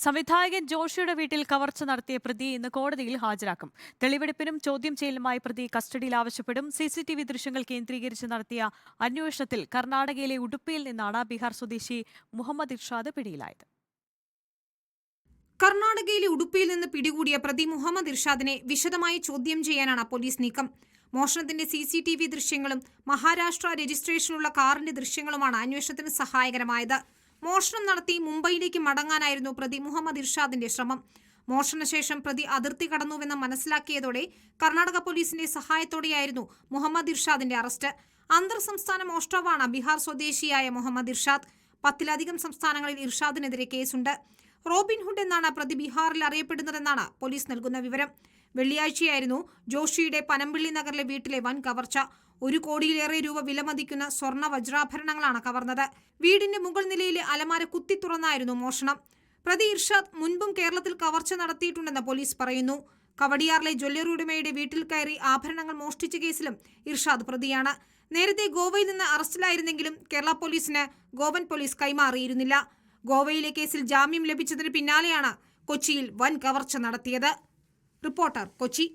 സംവിധായകൻ ജോഷിയുടെ വീട്ടിൽ കവർച്ച നടത്തിയ പ്രതി ഇന്ന് കോടതിയിൽ ഹാജരാക്കും. തെളിവെടുപ്പിനും ചോദ്യം ചെയ്യലുമായി പ്രതി കസ്റ്റഡിയിൽ ആവശ്യപ്പെടും. CCTV ദൃശ്യങ്ങൾ കേന്ദ്രീകരിച്ച് നടത്തിയ അന്വേഷണത്തിൽ കർണാടകയിലെ ഉടുപ്പിയിൽ നിന്നാണ് ബീഹാർ സ്വദേശി മുഹമ്മദ് ഇർഷാദ് പിടിയിലായത്. കർണാടകയിലെ ഉടുപ്പിയിൽ നിന്ന് പിടികൂടിയ പ്രതി മുഹമ്മദ് ഇർഷാദിനെ വിശദമായി ചോദ്യം ചെയ്യാനാണ് പോലീസ് നീക്കം. മോഷണത്തിന്റെ CCTV ദൃശ്യങ്ങളും മഹാരാഷ്ട്ര രജിസ്ട്രേഷനുള്ള കാറിന്റെ ദൃശ്യങ്ങളുമാണ് അന്വേഷണത്തിന് സഹായകരമായത്. മോഷണം നടത്തി മുംബൈയിലേക്ക് മടങ്ങാനായിരുന്നു പ്രതി മുഹമ്മദ് ഇർഷാദിന്റെ ശ്രമം. മോഷണശേഷം പ്രതി അതിർത്തി കടന്നുവെന്ന് മനസ്സിലാക്കിയതോടെ കർണാടക പോലീസിന്റെ സഹായത്തോടെയായിരുന്നു മുഹമ്മദ് ഇർഷാദിന്റെ അറസ്റ്റ്. അന്തർ സംസ്ഥാന മോഷ്ടാവാണ് ബീഹാർ സ്വദേശിയായ മുഹമ്മദ് ഇർഷാദ്. 10-ലധികം സംസ്ഥാനങ്ങളിൽ ഇർഷാദിനെതിരെ കേസുണ്ട്. റോബിൻഹുഡ് എന്നാണ് പ്രതി ബീഹാറിൽ അറിയപ്പെടുന്നതെന്നാണ് പോലീസ് നൽകുന്ന വിവരം. വെള്ളിയാഴ്ചയായിരുന്നു ജോഷിയുടെ പനമ്പിള്ളി നഗറിലെ വീട്ടിലെ വൻ കവർച്ച. 1 കോടിയിലേറെ രൂപ വിലമതിക്കുന്ന സ്വർണ്ണ വജ്രാഭരണങ്ങളാണ് കവർന്നത്. വീടിന്റെ മുകൾ നിലയിലെ അലമാര കുത്തി തുറന്നായിരുന്നു മോഷണം. പ്രതി ഇർഷാദ് മുൻപും കേരളത്തിൽ കവർച്ച നടത്തിയിട്ടുണ്ടെന്ന് പോലീസ് പറയുന്നു. കവടിയാറിലെ ജ്വല്ലറി ഉടമയുടെ വീട്ടിൽ കയറി ആഭരണങ്ങൾ മോഷ്ടിച്ച കേസിലും ഇർഷാദ് പ്രതിയാണ്. നേരത്തെ ഗോവയിൽ നിന്ന് അറസ്റ്റിലായിരുന്നെങ്കിലും കേരള പോലീസിന് ഗോവൻ പോലീസ് കൈമാറിയിരുന്നില്ല. ഗോവയിലെ കേസിൽ ജാമ്യം ലഭിച്ചതിന് പിന്നാലെയാണ് കൊച്ചിയിൽ വൻ കവർച്ച നടത്തിയത്. റിപ്പോർട്ടർ, കൊച്ചി.